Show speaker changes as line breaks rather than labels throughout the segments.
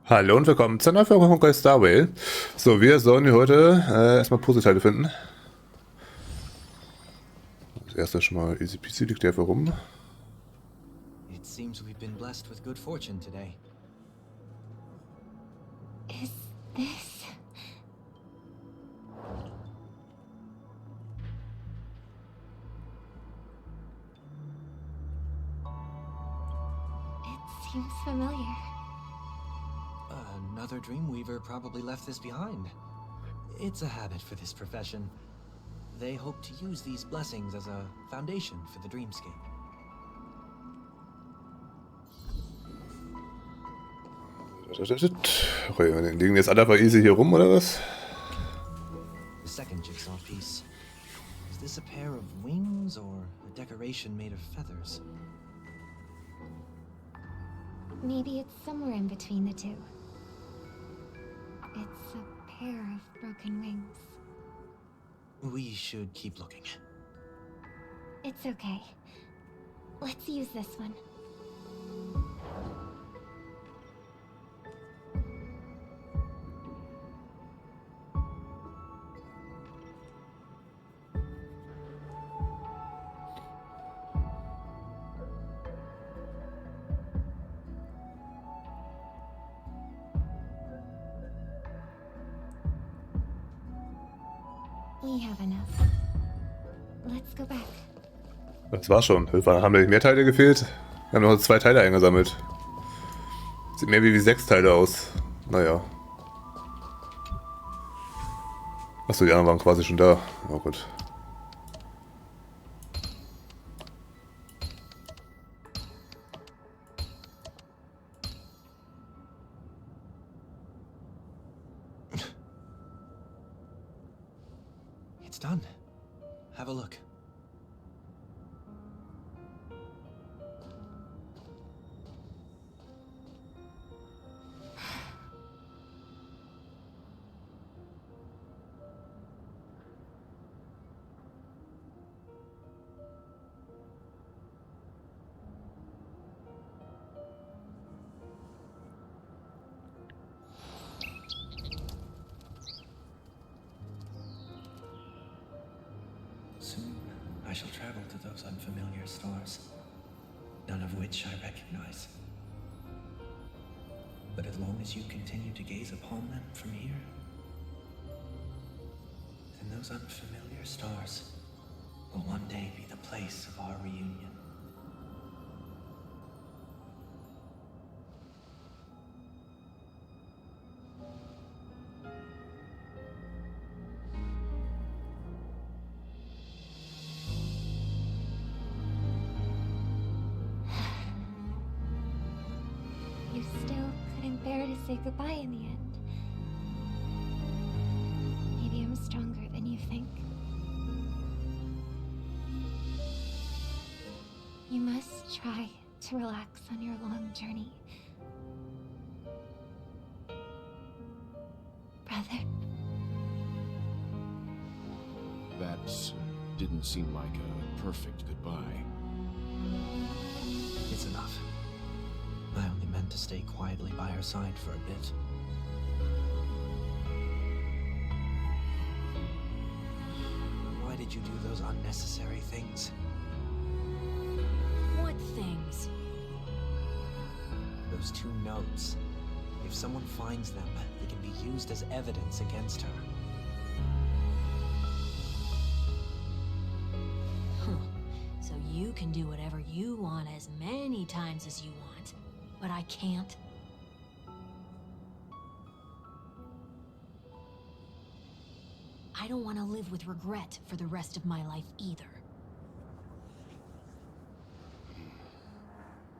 Hallo und willkommen zur neuen Folge Honkai Star Rail. So, wir sollen hier heute erstmal Puzzleteile finden. Das erste schon mal easy peasy, liegt hier einfach rum.
It seems we've been blessed with good fortune today.
Is this... It seems familiar.
Another Dreamweaver probably left this behind. It's a habit for this profession. They hope to use these blessings as a foundation for the dreamscape.
Okay, liegen jetzt alle einfach easy hier rum, oder was?
The second jigsaw piece. Is this a pair of wings or a decoration made of feathers?
Maybe it's somewhere in between the two. It's a pair of broken wings.
We should keep looking.
It's okay. Let's use this one. We have enough. Let's go back.
Das war's schon. Haben mir mehr Teile gefehlt? Wir haben noch 2 Teile eingesammelt. Sieht mehr wie 6 Teile aus. Naja. Achso, die anderen waren quasi schon da. Oh gut.
It's done. Have a look. Soon, I shall travel to those unfamiliar stars, none of which I recognize. But as long as you continue to gaze upon them from here, then those unfamiliar stars will one day be the place of our reunion.
You still couldn't bear to say goodbye in the end. Maybe I'm stronger than you think. You must try to relax on your long journey. Brother.
That didn't seem like a perfect goodbye.
It's enough. I only meant to stay quietly by her side for a bit. Why did you do those unnecessary things?
What things?
Those 2 notes. If someone finds them, they can be used as evidence against her.
Huh. So you can do whatever you want as many times as you want, but I can't? I don't want to live with regret for the rest of my life either.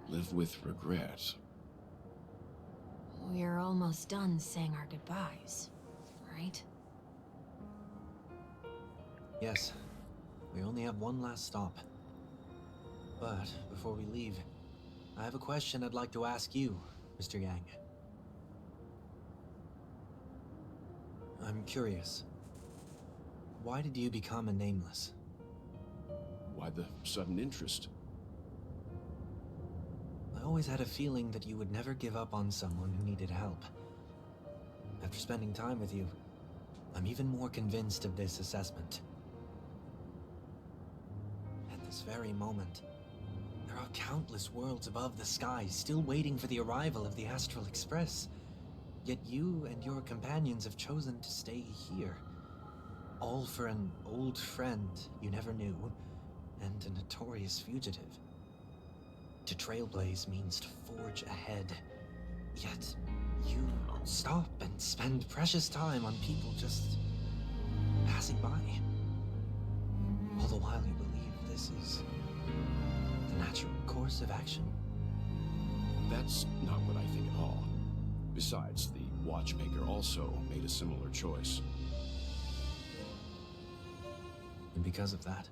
Live with regret.
We're almost done saying our goodbyes, right?
Yes, we only have one last stop. But before we leave, I have a question I'd like to ask you, Mr. Yang. I'm curious. Why did you become a nameless?
Why the sudden interest?
always had a feeling that you would never give up on someone who needed help. After spending time with you, I'm even more convinced of this assessment. At this very moment, there are countless worlds above the sky still waiting for the arrival of the Astral Express. Yet you and your companions have chosen to stay here. All for an old friend you never knew, and a notorious fugitive. To trailblaze means to forge ahead. Yet, you stop and spend precious time on people just passing by. All the while you believe this is the natural course of action.
That's not what I think at all. Besides, the watchmaker also made a similar choice.
And because of that,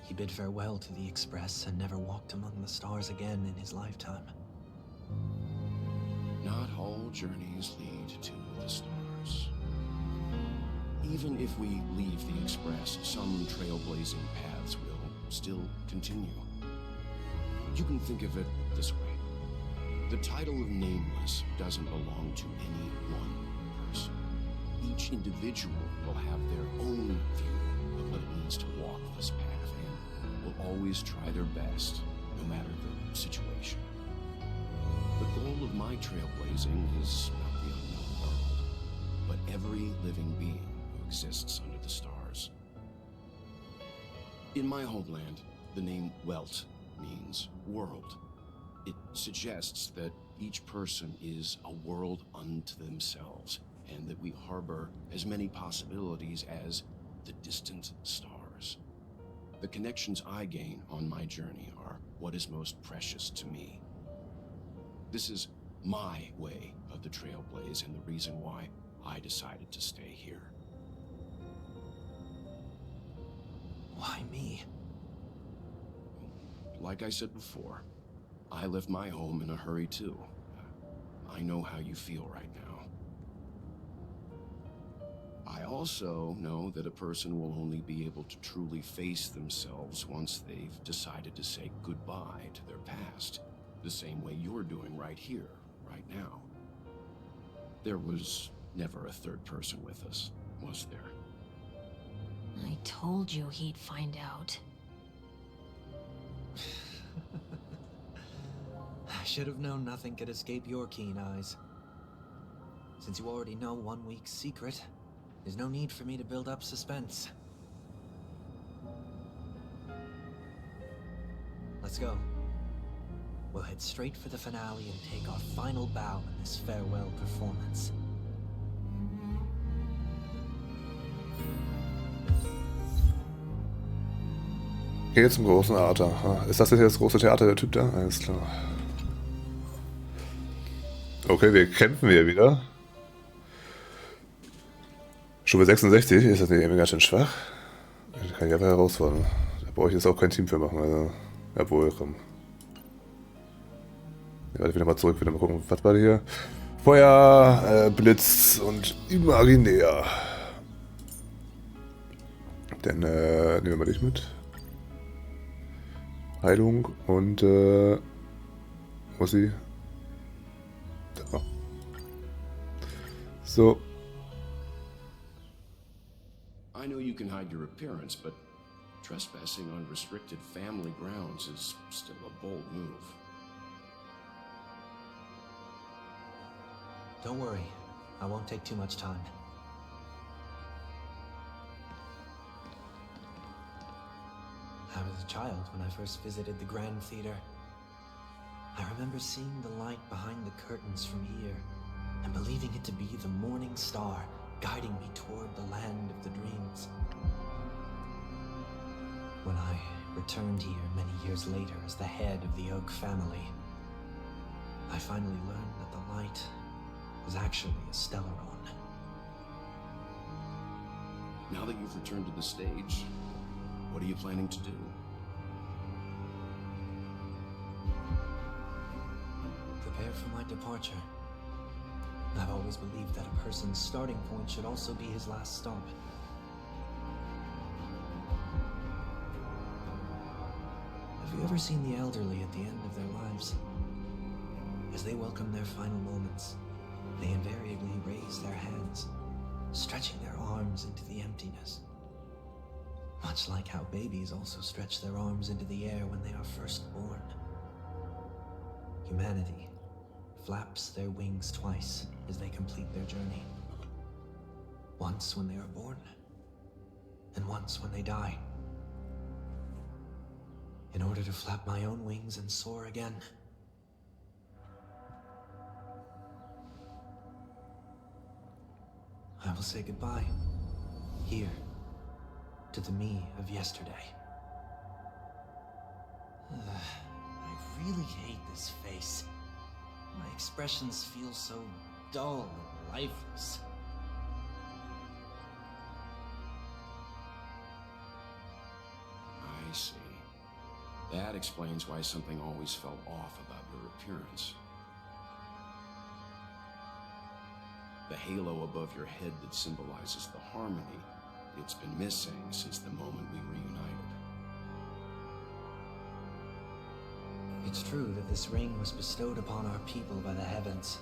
he bid farewell to the Express and never walked among the stars again in his lifetime.
Not all journeys lead to the stars. Even if we leave the Express, some trailblazing paths will still continue. You can think of it this way. The title of Nameless doesn't belong to any one person. Each individual will have their own view of what it means to walk this path and will always try their best, no matter the situation. The goal of my trailblazing is not the unknown world, but every living being who exists under the stars. In my homeland, the name Welt means world. It suggests that each person is a world unto themselves, and that we harbor as many possibilities as the distant stars. The connections I gain on my journey are what is most precious to me. This is my way of the trailblaze and the reason why I decided to stay here.
Why me?
Like I said before, I left my home in a hurry too. I know how you feel right now. I also know that a person will only be able to truly face themselves once they've decided to say goodbye to their past, the same way you're doing right here, right now. There was never a third person with us, was there?
I told you he'd find out.
I should have known nothing could escape your keen eyes. Since you already know 1 week's secret, there's no need for me to build up suspense. Let's go. We'll head straight for the finale and take our final bow in this farewell performance.
Geh zum großen Theater. Ist das jetzt das große Theater, der Typ da? Alles klar. Okay, wir kämpfen hier wieder. Stufe 66, ist das nicht irgendwie ganz schön schwach? Da kann ich einfach herausfordern. Da brauche ich jetzt auch kein Team für machen. Also, jawohl, komm. Ja, warte, wieder mal zurück, wieder mal gucken, was war hier? Feuer, Blitz und imaginär. Dann nehmen wir mal dich mit. Heilung und wo ist sie? Da. So.
I know you can hide your appearance, but trespassing on restricted family grounds is still a bold move.
Don't worry, I won't take too much time. I was a child when I first visited the Grand Theater. I remember seeing the light behind the curtains from here, and believing it to be the morning star guiding me toward the land of the dreams. When I returned here many years later as the head of the Oak family, I finally learned that the light was actually a Stellaron.
Now that you've returned to the stage, what are you planning to do?
Prepare for my departure. I've always believed that a person's starting point should also be his last stop. Have you ever seen the elderly at the end of their lives? As they welcome their final moments, they invariably raise their hands, stretching their arms into the emptiness. Much like how babies also stretch their arms into the air when they are first born. Humanity flaps their wings twice as they complete their journey. Once when they are born, and once when they die. In order to flap my own wings and soar again. I will say goodbye, here, to the me of yesterday. I really hate this face. My expressions feel so dull and lifeless.
I see. That explains why something always felt off about your appearance. The halo above your head that symbolizes the harmony, it's been missing since the moment we reunited.
It's true that this ring was bestowed upon our people by the heavens.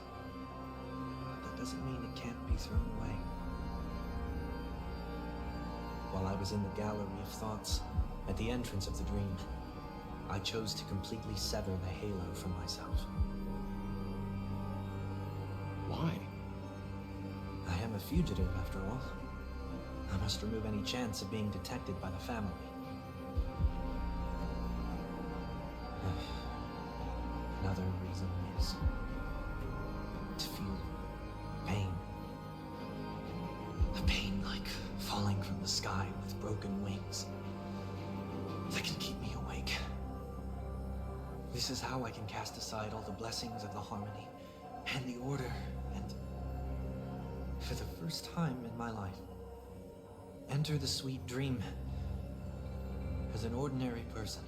But that doesn't mean it can't be thrown away. While I was in the gallery of thoughts, at the entrance of the dream, I chose to completely sever the halo from myself.
Why?
I am a fugitive, after all. I must remove any chance of being detected by the family. Another reason is to feel pain. A pain like falling from the sky with broken wings that can keep me awake. This is how I can cast aside all the blessings of the harmony and the order and, for the first time in my life, enter the sweet dream as an ordinary person.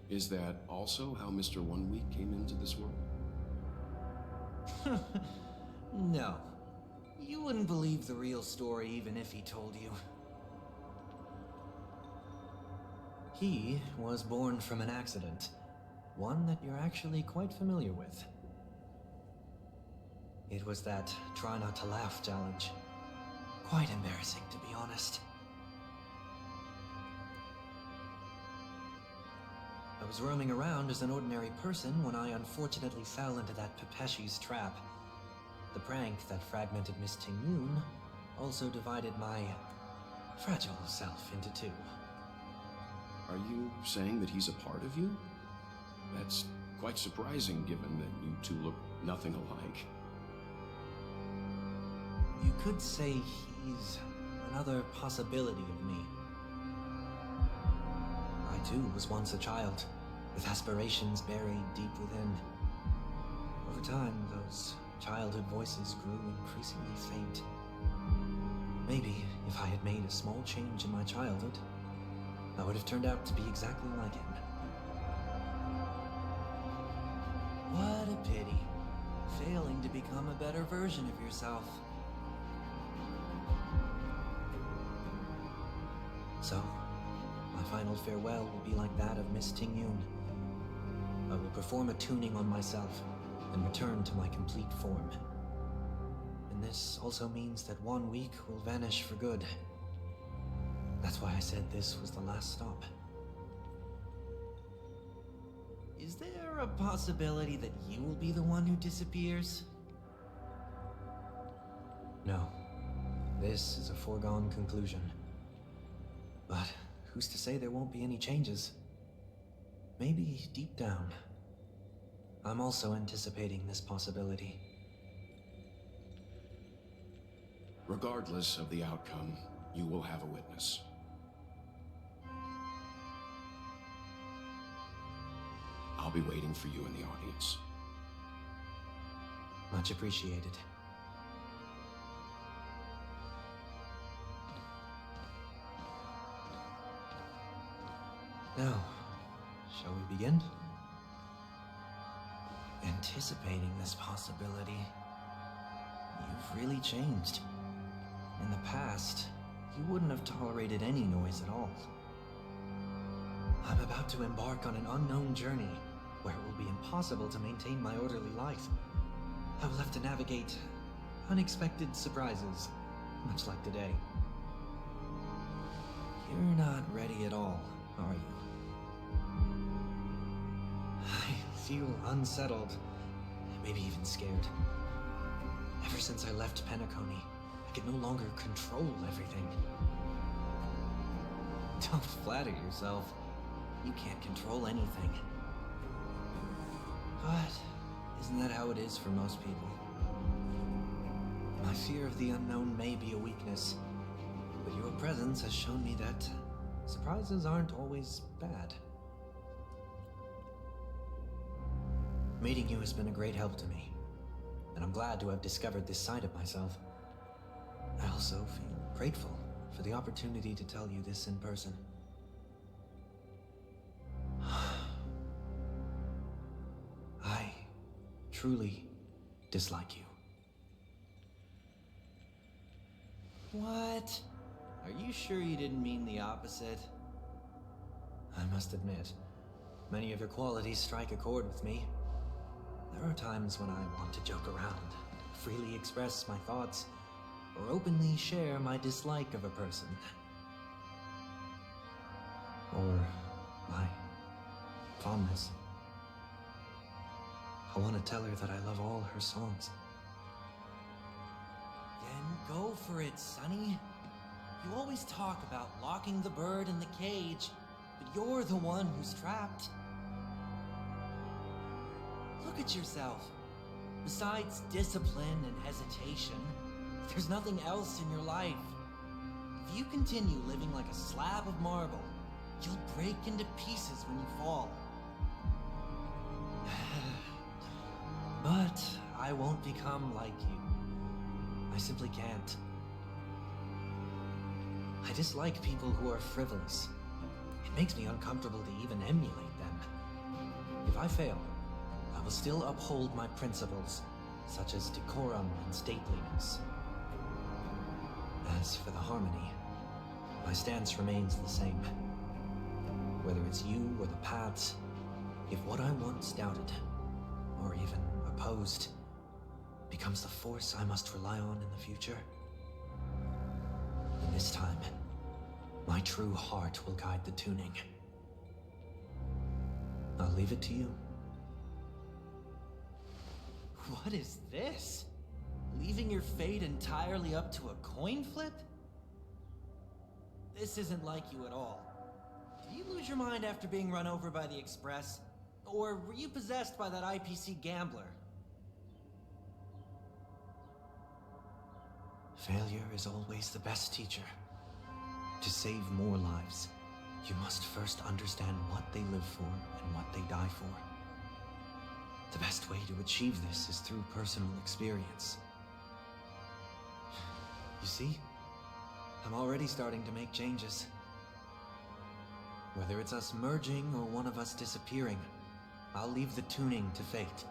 Is that also how Mr. 1 Week came into this world?
No. You wouldn't believe the real story even if he told you. He was born from an accident, one that you're actually quite familiar with. It was that try not to laugh challenge. Quite embarrassing, to be honest. I was roaming around as an ordinary person when I unfortunately fell into that Pepeshi's trap. The prank that fragmented Miss Ting-Yoon also divided my fragile self into two.
Are you saying that he's a part of you? That's quite surprising given that you two look nothing alike.
You could say he's another possibility of me. I too was once a child, with aspirations buried deep within. Over time, those childhood voices grew increasingly faint. Maybe if I had made a small change in my childhood, I would have turned out to be exactly like him. What a pity, failing to become a better version of yourself. So, my final farewell will be like that of Miss Ting-Yoon. I will perform a tuning on myself and return to my complete form. And this also means that 1 week will vanish for good. That's why I said this was the last stop. Is there a possibility that you will be the one who disappears? No. This is a foregone conclusion. But who's to say there won't be any changes? Maybe deep down, I'm also anticipating this possibility.
Regardless of the outcome, you will have a witness. I'll be waiting for you in the audience.
Much appreciated. Now, shall we begin? Anticipating this possibility, you've really changed. In the past, you wouldn't have tolerated any noise at all. I'm about to embark on an unknown journey, where it will be impossible to maintain my orderly life. I will have to navigate unexpected surprises, much like today. You're not ready at all, are you? I feel unsettled, maybe even scared. Ever since I left Penacony, I can no longer control everything. Don't flatter yourself. You can't control anything. But isn't that how it is for most people? My fear of the unknown may be a weakness, but your presence has shown me that surprises aren't always bad. Meeting you has been a great help to me, and I'm glad to have discovered this side of myself. I also feel grateful for the opportunity to tell you this in person. I truly dislike you. What? Are you sure you didn't mean the opposite? I must admit, many of your qualities strike a chord with me. There are times when I want to joke around, freely express my thoughts, or openly share my dislike of a person. Or my fondness. I want to tell her that I love all her songs. Then go for it, Sonny. You always talk about locking the bird in the cage, but you're the one who's trapped. Look at yourself. Besides discipline and hesitation, there's nothing else in your life. If you continue living like a slab of marble, you'll break into pieces when you fall. But I won't become like you. I simply can't. I dislike people who are frivolous. It makes me uncomfortable to even emulate them. If I fail, I will still uphold my principles, such as decorum and stateliness. As for the harmony, my stance remains the same. Whether it's you or the paths, if what I once doubted, or even opposed, becomes the force I must rely on in the future, then this time, my true heart will guide the tuning. I'll leave it to you. What is this? Leaving your fate entirely up to a coin flip? This isn't like you at all. Did you lose your mind after being run over by the Express? Or were you possessed by that IPC gambler? Failure is always the best teacher. To save more lives, you must first understand what they live for and what they die for. The best way to achieve this is through personal experience. You see, I'm already starting to make changes. Whether it's us merging or one of us disappearing, I'll leave the tuning to fate,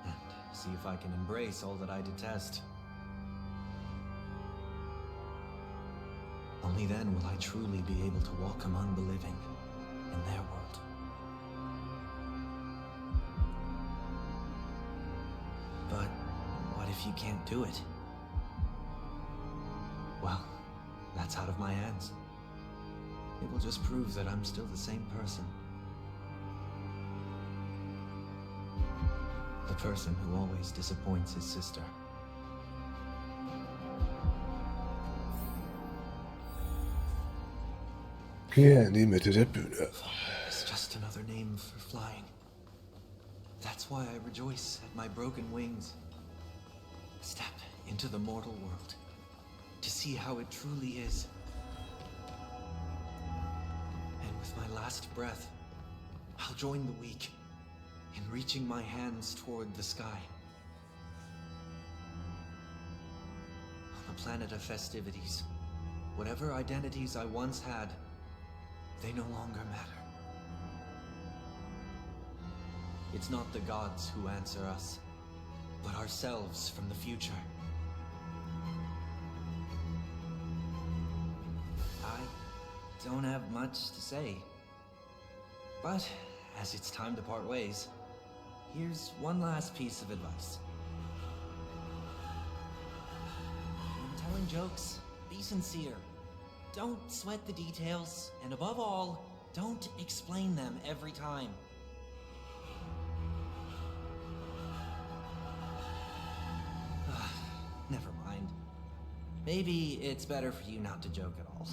and see if I can embrace all that I detest. Only then will I truly be able to walk among the living in their world. But what if you can't do it? Well, that's out of my hands. It will just prove that I'm still the same person. The person who always disappoints his sister.
Hier in die Mitte der Bühne.
It's just another name for flying. That's why I rejoice at my broken wings. Step into the mortal world to see how it truly is. And with my last breath, I'll join the weak in reaching my hands toward the sky. On the planet of festivities, whatever identities I once had, they no longer matter. It's not the gods who answer us, but ourselves from the future. I don't have much to say, but as it's time to part ways, here's one last piece of advice. When telling jokes, be sincere. Don't sweat the details, and above all, don't explain them every time. Never mind. Maybe it's better for you not to joke at all.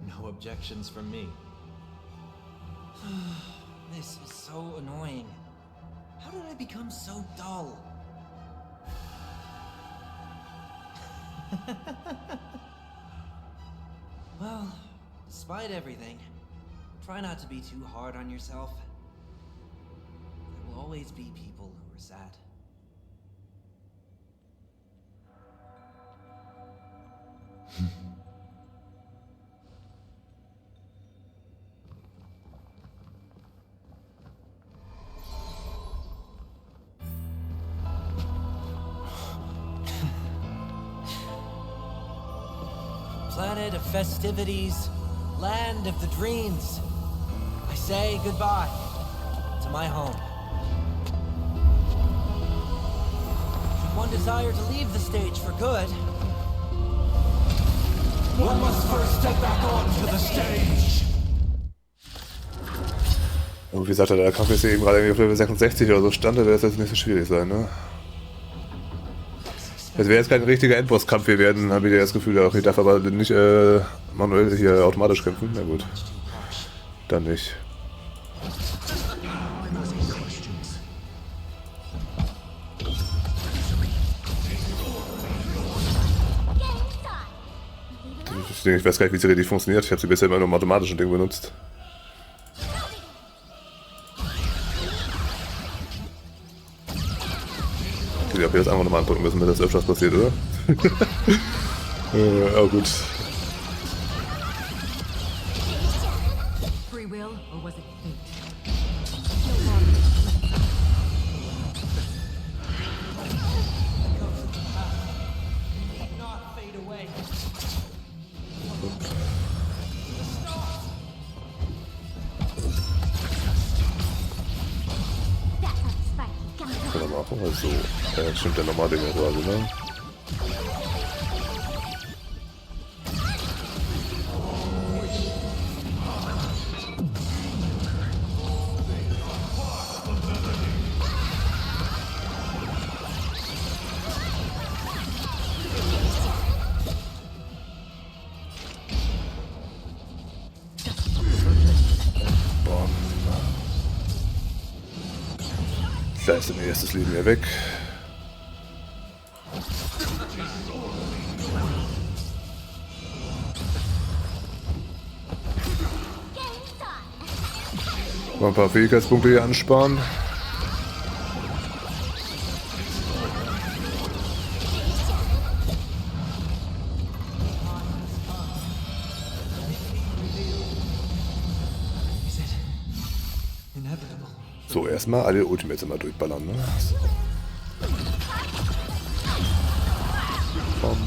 No objections from me. This is so annoying. How did I become so dull? Well, despite everything, try not to be too hard on yourself. There will always be people who are sad. Planet of festivities, land of the dreams. I say goodbye to my home. Should one desire to leave the stage for good, one must first step back onto the stage.
Und wie gesagt, der Kampf ist ja eben gerade irgendwie auf Level 66 oder so stand, da wäre es jetzt nicht so schwierig sein, ne? Es wäre jetzt kein richtiger Endbosskampf, wir werden, habe ich das Gefühl, auch ich darf aber nicht manuell hier automatisch kämpfen. Na gut. Dann nicht. Ich weiß gar nicht, wie sie richtig funktioniert. Ich habe sie bisher immer nur im automatischen Ding benutzt. Ich glaube, jetzt einfach nochmal angucken müssen, wenn das öfters passiert, oder? Oh gut.
Free will, or was it fate?
Not fade away.
Können wir machen, also stimmt der normale Ding quasi, ne? Da ist mein erstes Leben hier weg. Mal ein paar Fähigkeitspunkte hier ansparen. So, erstmal alle Ultimates immer durchballern, ne? So.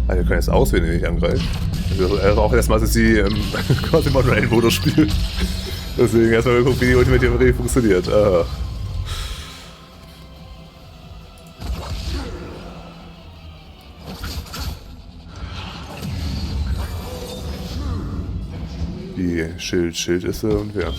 Also, ich kann jetzt auswählen, wenn ich angreife. Also auch erstmal, dass sie quasi manuellen-Modus spielt. Deswegen erstmal gucken, wie die Ultimate hier wirklich funktioniert. Aha. Die Schild ist sie und wer?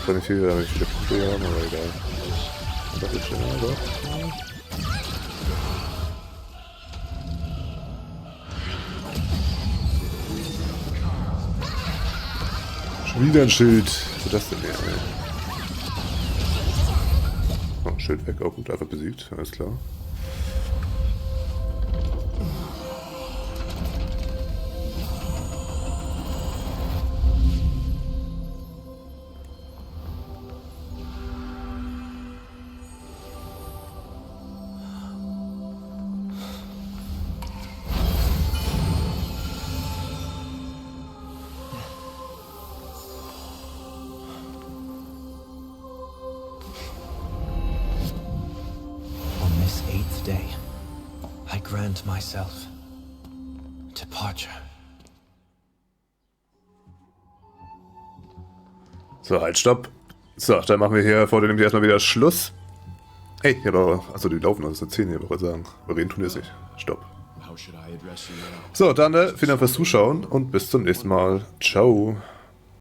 Kann nicht viel, damit viele Punkte haben, aber egal. Das ist schön, oder? Schon wieder ein Schild. Was ist das denn hier? Oh, Schild weg, auch gut, einfach besiegt, alles klar.
Day, I grant myself departure.
So, halt, stopp. So, dann machen wir hier vor dem nämlich erstmal wieder Schluss. Hey, hier aber, achso, die laufen noch, das ist 10 hier, wollte ich sagen. Aber reden tun jetzt nicht. Stopp. So, dann vielen Dank fürs Zuschauen und bis zum nächsten Mal. Ciao.